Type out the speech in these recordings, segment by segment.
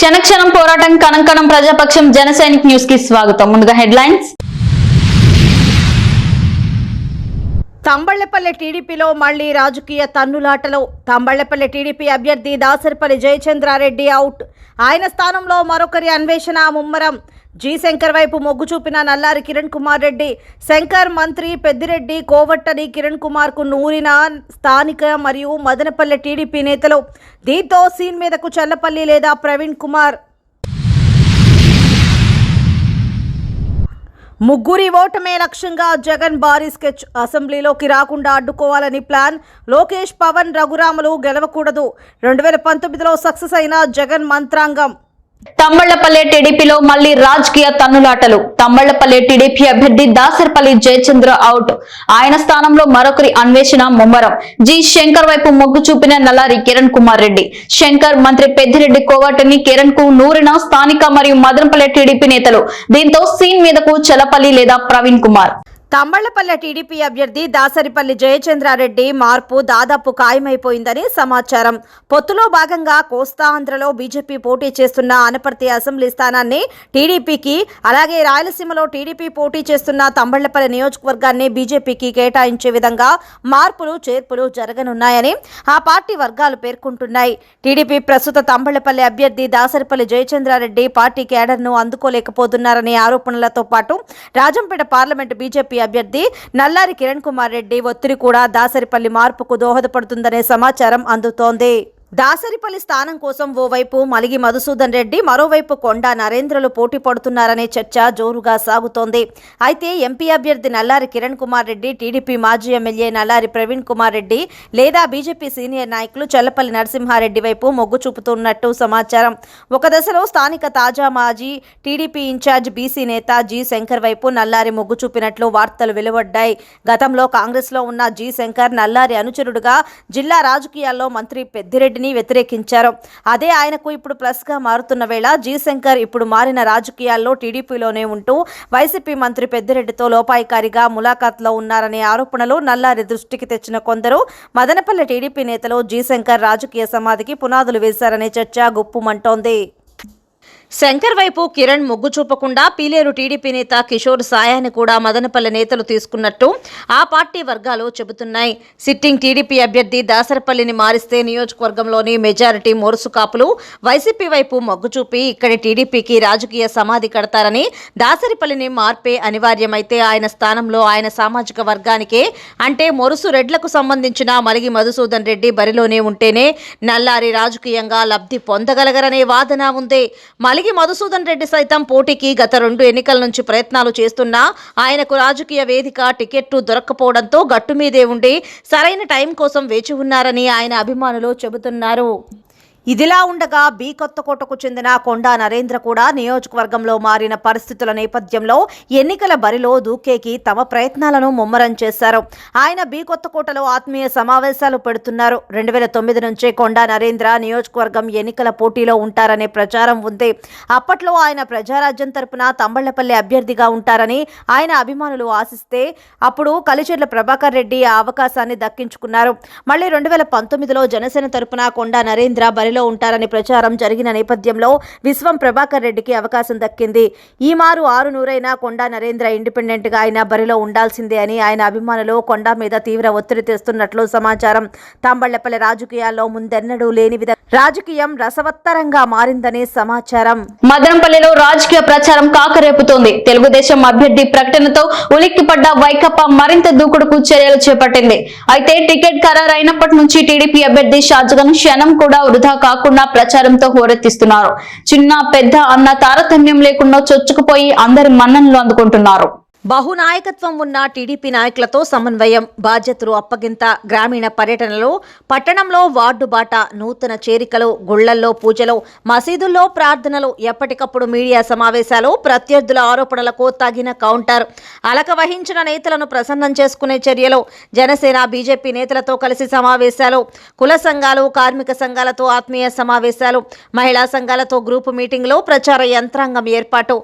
క్షణక్షణం పోరాటం కణంకణం ప్రజాపక్షం జనసైనిక్ న్యూస్ కి స్వాగతం. ముందుగా హెడ్లైన్స్. తంబళ్లపల్లి టీడీపీలో మళ్లీ రాజకీయ తన్నులాటలు. తంబళ్లపల్లి టీడీపీ అభ్యర్థి దాసరిపల్లి జయచంద్రారెడ్డి అవుట్. ఆయన స్థానంలో మరొకరి అన్వేషణ ముమ్మరం. జి శంకర్ వైపు మొగ్గు చూపిన నల్లారి కిరణ్ కుమార్ రెడ్డి. శంకర్ మంత్రి పెద్దిరెడ్డి కోవట్టని కిరణ్ కుమార్ కు నూరిన స్థానిక మరియు మదనపల్లి టీడీపీ నేతలు. దీంతో సీన్ మీదకు చల్లపల్లి లేదా ప్రవీణ్ కుమార్. ముగ్గురి ఓటమే లక్ష్యంగా జగన్ భారీ స్కెచ్. అసెంబ్లీలోకి రాకుండా అడ్డుకోవాలని ప్లాన్. లోకేష్, పవన్, రఘురాములు గెలవకూడదు. 2019లో సక్సెస్ అయిన జగన్ మంత్రాంగం. తంబళ్లపల్లి టీడీపీలో మళ్లీ రాజకీయ తన్నులాటలు. తంబళ్లపల్లి టీడీపీ అభ్యర్థి దాసరిపల్లి జయచంద్ర అవుట్. ఆయన స్థానంలో మరొకరి అన్వేషణ ముమ్మరం. జి శంకర్ వైపు మొగ్గు చూపిన నల్లారి కిరణ్ కుమార్ రెడ్డి. శంకర్ మంత్రి పెద్దిరెడ్డి కోవటని కిరణ్ కు నూరిన స్థానిక మరియు మదనపల్లి టీడీపీ నేతలు. దీంతో సీన్ మీదకు చలపల్లి లేదా ప్రవీణ్ కుమార్. తంబళ్లపల్లి టీడీపీ అభ్యర్థి దాసరిపల్లి జయచంద్రారెడ్డి మార్పు దాదాపు ఖాయమైపోయిందని సమాచారం. పొత్తులో భాగంగా కోస్తాంధ్రలో బీజేపీ పోటీ చేస్తున్న అనపర్తి అసెంబ్లీ స్థానాన్ని టీడీపీకి, అలాగే రాయలసీమలో టీడీపీ పోటీ చేస్తున్న తంబళ్లపల్లి నియోజకవర్గాన్ని బీజేపీకి కేటాయించే విధంగా మార్పులు చేర్పులు జరగనున్నాయని ఆ పార్టీ వర్గాలు పేర్కొంటున్నాయి. టీడీపీ ప్రస్తుత తంబళ్లపల్లి అభ్యర్థి దాసరిపల్లి జయచంద్రారెడ్డి పార్టీ కేడర్ను అందుకోలేకపోతున్నారనే ఆరోపణలతో పాటు రాజంపేట పార్లమెంటు బీజేపీ అభ్యర్థి నల్లారి కిరణ్ కుమార్ రెడ్డి ఒత్తిడి కూడా దాసరిపల్లి మార్పుకు దోహదపడుతుందనే సమాచారం అందుతోంది. దాసరిపల్లి స్థానం కోసం ఓవైపు మలిగి మధుసూదన్ రెడ్డి, మరోవైపు కొండా నరేంద్రలు పోటీ పడుతున్నారనే చర్చ జోరుగా సాగుతోంది. అయితే ఎంపీ అభ్యర్థి నల్లారి కిరణ్ కుమార్ రెడ్డి, టీడీపీ మాజీ ఎమ్మెల్యే నల్లారి ప్రవీణ్ కుమార్ రెడ్డి లేదా బీజేపీ సీనియర్ నాయకులు చల్లపల్లి నరసింహారెడ్డి వైపు మొగ్గు చూపుతున్నట్టు సమాచారం. ఒక దశలో స్థానిక తాజా మాజీ టీడీపీ ఇన్ఛార్జ్ బీసీ నేత జి శంకర్ వైపు నల్లారి మొగ్గు చూపినట్లు వార్తలు వెలువడ్డాయి. గతంలో కాంగ్రెస్లో ఉన్న జి శంకర్ నల్లారి అనుచరుడుగా జిల్లా రాజకీయాల్లో మంత్రి పెద్దిరెడ్డి వ్యతిరేకించారు. అదే ఆయనకు ఇప్పుడు ప్లస్ గా మారుతున్న వేళ జి శంకర్ ఇప్పుడు మారిన రాజకీయాల్లో టీడీపీలోనే ఉంటూ వైసీపీ మంత్రి పెద్దిరెడ్డితో లోపాయికారిగా ములాఖాత్లో ఉన్నారనే ఆరోపణలు నల్లారి దృష్టికి తెచ్చిన కొందరు మదనపల్లి టీడీపీ నేతలు జి శంకర్ రాజకీయ సమాధికి పునాదులు వేశారనే చర్చ గుప్పుమంటోంది. శంకర్ వైపు కిరణ్ మొగ్గు చూపకుండా పీలేరు టీడీపీ నేత కిషోర్ సాయాన్ని కూడా మదనపల్లి నేతలు తీసుకున్నట్టు ఆ పార్టీ వర్గాలు చెబుతున్నాయి. సిట్టింగ్ టీడీపీ అభ్యర్థి దాసరపల్లిని మారిస్తే నియోజకవర్గంలోని మెజారిటీ మోరుసు కాపులు వైసీపీ వైపు మొగ్గు చూపి ఇక్కడి టీడీపీకి రాజకీయ సమాధి కడతారని, దాసరిపల్లిని మార్పే అనివార్యమైతే ఆయన స్థానంలో ఆయన సామాజిక వర్గానికే అంటే మొరుసు రెడ్లకు సంబంధించిన మలిగి మధుసూదన్ రెడ్డి బరిలోనే ఉంటేనే నల్లారి రాజకీయంగా లబ్ధి పొందగలగరనే వాదన ఉంది. మలిగి మధుసూదన్ రెడ్డి సైతం పోటీకి గత 2 ఎన్నికల నుంచి ప్రయత్నాలు చేస్తున్నా ఆయనకు రాజకీయ వేదిక టికెట్టు దొరక్కపోవడంతో గట్టుమీదే ఉండి సరైన టైం కోసం వేచి ఉన్నారని ఆయన అభిమానులు చెబుతున్నారు. ఇదిలా ఉండగా బి కొత్తకోటకు చెందిన కొండా నరేంద్ర కూడా నియోజకవర్గంలో మారిన పరిస్థితుల నేపథ్యంలో ఎన్నికల బరిలో దూకేకి తమ ప్రయత్నాలను ముమ్మరం చేశారు. ఆయన బి కొత్తకోటలో ఆత్మీయ సమావేశాలు పెడుతున్నారు. 2009 నుంచే కొండా నరేంద్ర నియోజకవర్గం ఎన్నికల పోటీలో ఉంటారనే ప్రచారం ఉంది. అప్పట్లో ఆయన ప్రజారాజ్యం తరపున తంబళ్లపల్లి అభ్యర్థిగా ఉంటారని ఆయన అభిమానులు ఆశిస్తే అప్పుడు కలిచెర్ల ప్రభాకర్ రెడ్డి ఆ అవకాశాన్ని దక్కించుకున్నారు. మళ్ళీ 2019లో జనసేన తరపున కొండా నరేంద్ర బరిలో ఉంటారని ప్రచారం జరిగిన నేపథ్యంలో విశ్వం ప్రభాకర్ రెడ్డికి అవకాశం దక్కింది. ఈ మారు 6 కొండా నరేంద్ర ఇండిపెండెంట్ గా ఆయన బరిలో ఉండాల్సిందే అని ఆయన అభిమానులు కొండా మీద తీవ్ర ఒత్తిడి తెస్తున్నట్లు సమాచారం. తంబళ్లపల్లి రాజకీయాల్లో ముందెన్నడూ లేని విధంగా రాజకీయం రసవత్తరంగా మారిందని సమాచారం. మదనపల్లిలో రాజకీయ ప్రచారం కాకరేపుతోంది. తెలుగుదేశం అభ్యర్థి ప్రకటనతో ఉలిక్కిపడ్డ వైకాపా మరింత దూకుడుకు చర్యలు చేపట్టింది. అయితే టికెట్ ఖరారు అయినప్పటి నుంచి టీడీపీ అభ్యర్థి షాజగన్ క్షణం కూడా వృధా కాకుండా ప్రచారంతో హోరెత్తిస్తున్నారు. చిన్న పెద్ద అన్న తారతమ్యం లేకుండా చొచ్చుకుపోయి అందరి మన్ననలు అందుకుంటున్నారు. బహునాయకత్వం ఉన్న టీడీపీ నాయకులతో సమన్వయం, బాధ్యతలు అప్పగింత, గ్రామీణ పర్యటనలు, పట్టణంలో వార్డు బాట, నూతన చేరికలు, గుళ్లల్లో పూజలు, మసీదుల్లో ప్రార్థనలు, ఎప్పటికప్పుడు మీడియా సమావేశాలు, ప్రత్యర్థుల ఆరోపణలకు తగిన కౌంటర్, అలక వహించిన నేతలను ప్రసన్నం చేసుకునే చర్యలు, జనసేన బీజేపీ నేతలతో కలిసి సమావేశాలు, కుల సంఘాలు కార్మిక సంఘాలతో ఆత్మీయ సమావేశాలు, మహిళా సంఘాలతో గ్రూపు మీటింగ్లు, ప్రచార యంత్రాంగం ఏర్పాటు,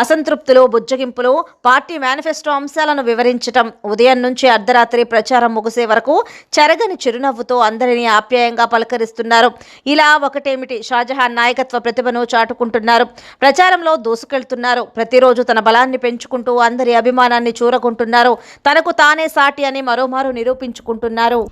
అసంతృప్తులు బుజ్జగింపులు, పార్టీ పార్టీ మేనిఫెస్టో అంశాలను వివరించటం, ఉదయం నుంచి అర్ధరాత్రి ప్రచారం ముగిసే వరకు చెరగని చిరునవ్వుతో అందరినీ ఆప్యాయంగా పలకరిస్తున్నారు. ఇలా ఒకటేమిటి, షాజహాన్ నాయకత్వ ప్రతిభను చాటుకుంటున్నారు. ప్రచారంలో దూసుకెళ్తున్నారు. ప్రతిరోజు తన బలాన్ని పెంచుకుంటూ అందరి అభిమానాన్ని చూరగొంటున్నారు. తనకు తానే సాటి అని మరోమారు నిరూపించుకుంటున్నారు.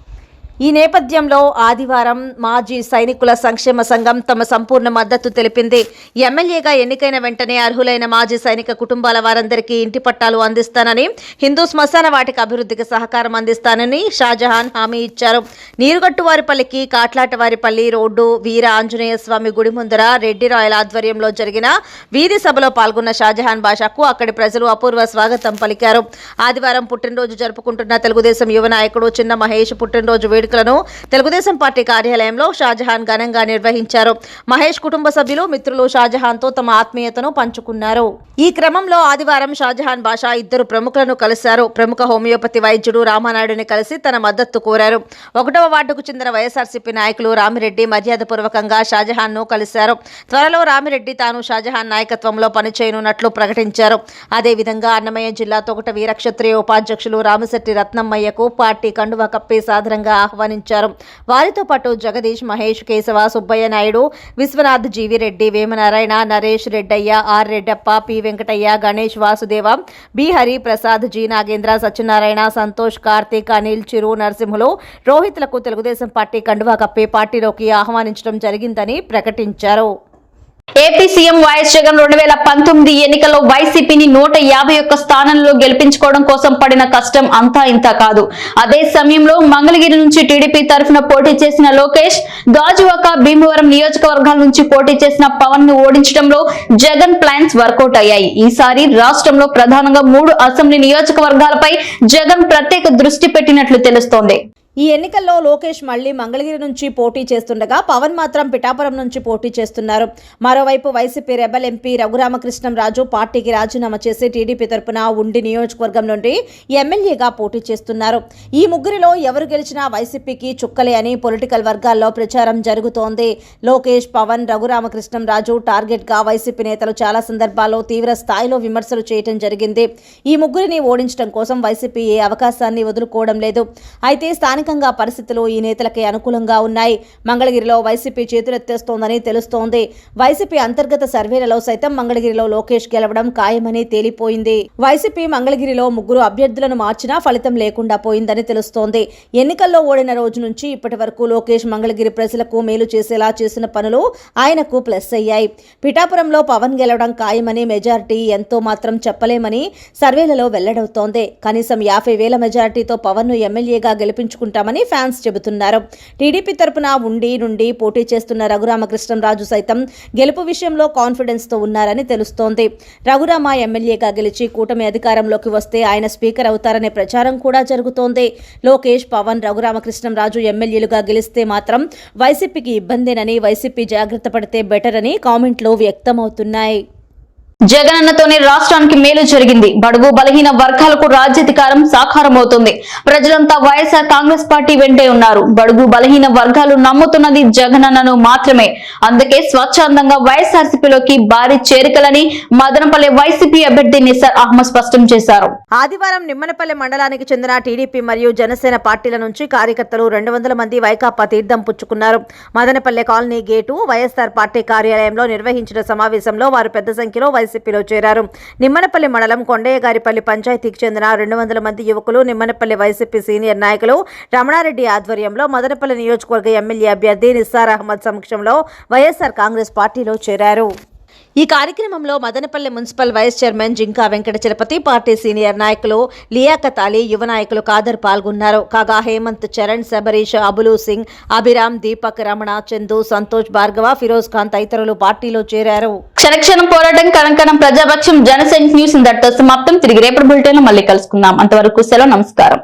ఈ నేపథ్యంలో ఆదివారం మాజీ సైనికుల సంక్షేమ సంఘం తమ సంపూర్ణ మద్దతు తెలిపింది. ఎమ్మెల్యేగా ఎన్నికైన వెంటనే అర్హులైన మాజీ సైనిక కుటుంబాల వారందరికీ ఇంటి పట్టాలు అందిస్తానని, హిందూ శ్మశాన వాటిక అభివృద్ధికి సహకారం అందిస్తానని షాజహాన్ హామీ ఇచ్చారు. నీరుగట్టువారిపల్లికి కాట్లాటవారిపల్లి రోడ్డు వీర ఆంజనేయ స్వామి గుడి ముందర రెడ్డి రాయల ఆధ్వర్యంలో జరిగిన వీధి సభలో పాల్గొన్న షాజహాన్ బాషాకు అక్కడి ప్రజలు అపూర్వ స్వాగతం పలికారు. ఆదివారం పుట్టినరోజు జరుపుకుంటున్న తెలుగుదేశం యువ నాయకుడు చిన్న మహేష్ పుట్టినరోజు వేడుకలను తెలుగుదేశం పార్టీ కార్యాలయంలో షాజహాన్ ఘనంగా నిర్వహించారు. మహేష్ కుటుంబ సభ్యులు, మిత్రులు షాజహాన్ తో తమ ఆత్మీయతను పంచుకున్నారు. ఈ క్రమంలో ఆదివారం షాజహాన్ బాషా ఇద్దరు ప్రముఖులను కలిశారు. ప్రముఖ హోమియోపతి వైద్యుడు రామానాయుడుని కలిసి తన మద్దతు కోరారు. 1వ వార్డుకు చెందిన వైఎస్ఆర్సీపీ నాయకులు రామిరెడ్డి మర్యాదపూర్వకంగా షాజహాన్ ను కలిశారు. త్వరలో రామిరెడ్డి తాను షాజహాన్ నాయకత్వంలో పనిచేయనున్నట్లు ప్రకటించారు. అదేవిధంగా అన్నమయ్య జిల్లా తొగట వీరక్షత్రియ ఉపాధ్యక్షులు రామిశెట్టి రత్నమ్మయ్యకు పార్టీ కండువా కప్పి సాదరంగా ఆహ్వానించారు. వారితో పాటు Jagadish, Mahesh, Keshava, Subbaiah Naidu, Vishwanath, Jeevireddy, Vemanarayana, Naresh, Reddaiah, R Reddappa, P Venkataiah, Ganesh, Vasudeva, B Hari Prasad, G Nagendra, Satyanarayana, Santosh, Karthik, Anil, Chiru, Narasimhulu, రోహిత్లకు తెలుగుదేశం పార్టీ కండువా కప్పి పార్టీలోకి ఆహ్వానించడం జరిగిందని ప్రకటించారు. ఏపీ సీఎం వైఎస్ జగన్ 2019 ఎన్నికల్లో వైసీపీని 151 స్థానంలో గెలిపించుకోవడం కోసం పడిన కష్టం అంతా ఇంత కాదు. అదే సమయంలో మంగళగిరి నుంచి టీడీపీ తరఫున పోటీ చేసిన లోకేష్, గాజువాక, భీమవరం నియోజకవర్గాల నుంచి పోటీ చేసిన పవన్ ను ఓడించడంలో జగన్ ప్లాన్స్ వర్కౌట్ అయ్యాయి. ఈసారి రాష్ట్రంలో ప్రధానంగా 3 అసెంబ్లీ నియోజకవర్గాలపై జగన్ ప్రత్యేక దృష్టి పెట్టినట్లు తెలుస్తోంది. ఈ ఎన్నికల్లో లోకేష్ మళ్లీ మంగళగిరి నుంచి పోటీ చేస్తుండగా పవన్ మాత్రం పిఠాపురం నుంచి పోటీ చేస్తున్నారు. మరోవైపు వైసీపీ రెబల్ ఎంపీ రఘురామకృష్ణంరాజు పార్టీకి రాజీనామా చేసి టీడీపీ తరపున ఉండి నియోజకవర్గం నుండి ఎమ్మెల్యేగా పోటీ చేస్తున్నారు. ఈ ముగ్గురిలో ఎవరు గెలిచినా వైసీపీకి చుక్కలే అని పొలిటికల్ వర్గాల్లో ప్రచారం జరుగుతోంది. లోకేష్, పవన్, రఘురామకృష్ణంరాజు టార్గెట్ గా వైసీపీ నేతలు చాలా సందర్భాల్లో తీవ్ర స్థాయిలో విమర్శలు చేయడం జరిగింది. ఈ ముగ్గురిని ఓడించడం కోసం వైసీపీ ఏ అవకాశాన్ని వదులుకోవడం లేదు. అయితే స్థానికంగా పరిస్థితులు ఈ నేతలకే అనుకూలంగా ఉన్నాయి. మంగళగిరిలో వైసీపీ చేతులెత్తేస్తోందని తెలుస్తోంది. వైసీపీ అంతర్గత సర్వేలలో సైతం మంగళగిరిలో లోకేష్ గెలవడం ఖాయమని తేలిపోయింది. వైసీపీ మంగళగిరిలో 3 అభ్యర్థులను మార్చినా ఫలితం లేకుండా పోయిందని తెలుస్తోంది. ఎన్నికల్లో ఓడిన రోజు నుంచి ఇప్పటి వరకు లోకేష్ మంగళగిరి ప్రజలకు మేలు చేసేలా చేసిన పనులు ఆయనకు ప్లస్ అయ్యాయి. పిఠాపురంలో పవన్ గెలవడం ఖాయమని మెజారిటీ ఎంతో మాత్రం చెప్పలేమని సర్వేలలో వెల్లడవుతోంది. కనీసం 50,000 మెజారిటీతో పవన్ ను ఎమ్మెల్యేగా గెలిపించుకుంటామని ఫ్యాన్స్ చెబుతున్నారు. టీడీపీ తరపున ఉండి నుండి పోటీ చేస్తున్న రఘురామకృష్ణంరాజు సైతం గెలుపు విషయంలో కాన్ఫిడెన్స్ తో ఉన్నారని తెలుస్తోంది. రఘురామ ఎమ్మెల్యేగా గెలిచి కూటమి అధికారంలోకి వస్తే ఆయన స్పీకర్ అవుతారనే ప్రచారం కూడా జరుగుతోంది. లోకేష్, పవన్, రఘురామకృష్ణంరాజు ఎమ్మెల్యేలుగా గెలిస్తే మాత్రం వైసీపీకి ఇబ్బందేనని, వైసీపీ జాగ్రత్త పడితే బెటర్ అని కామెంట్లు వ్యక్తమవుతున్నాయి. జగనన్నతోనే రాష్ట్రానికి మేలు జరిగింది. బడుగు బలహీన వర్గాలకు రాజ్యాధికారం సాకారమవుతుంది. ప్రజలంతా వైఎస్ఆర్ కాంగ్రెస్ పార్టీ వెంటే ఉన్నారు. బడుగు బలహీన వర్గాలు నమ్ముతున్నది జగనన్నను మాత్రమే. అందుకే స్వచ్ఛందంగా వైఎస్ఆర్సీపీలోకి భారీ చేరికలని మదనపల్లె వైసీపీ అభ్యర్థి నిసార్ అహ్మద్ స్పష్టం చేశారు. ఆదివారం నిమ్మనపల్లె మండలానికి చెందిన టీడీపీ మరియు జనసేన పార్టీల నుంచి కార్యకర్తలు 200 మంది వైకాపా తీర్థం పుచ్చుకున్నారు. Madanapalle colony gate YSR party కార్యాలయంలో నిర్వహించిన సమావేశంలో వారు పెద్ద సంఖ్యలో వైసీపీలో చేరారు. నిమ్మనపల్లి మండలం కొండయ్యగారిపల్లి పంచాయతీకి చెందిన 200 మంది యువకులు నిమ్మనపల్లి వైసీపీ సీనియర్ నాయకులు రమణారెడ్డి ఆధ్వర్యంలో మదనపల్లి నియోజకవర్గ ఎమ్మెల్యే అభ్యర్థి నిసార్ అహ్మద్ సమక్షంలో వైఎస్ఆర్ కాంగ్రెస్ పార్టీలో చేరారు. ఈ కార్యక్రమంలో Madanapalle municipal vice chairman Jinka Venkata Chalapathi, party senior నాయకులు లియాఖత్ అలీ, యువ నాయకులు ఖాదర్ పాల్గొన్నారు. కాగా హేమంత్, చరణ్, శబరీష్, అబులు సింగ్, అభిరామ్, దీపక్, రమణ, చందు, సంతోష్, భార్గవ, ఫిరోజ్ ఖాన్ తదితరులు పార్టీలో చేరారు. క్షణక్షణం పోరాటం, కణకణం ప్రజాపక్షం. జనసైనిక్ న్యూస్ ఇంతటితో సమాప్తం. తిరిగి రేపటి బులెటిన్ లో మళ్ళీ కలుసుకుందాం. అంతవరకు సెలవు, నమస్కారం.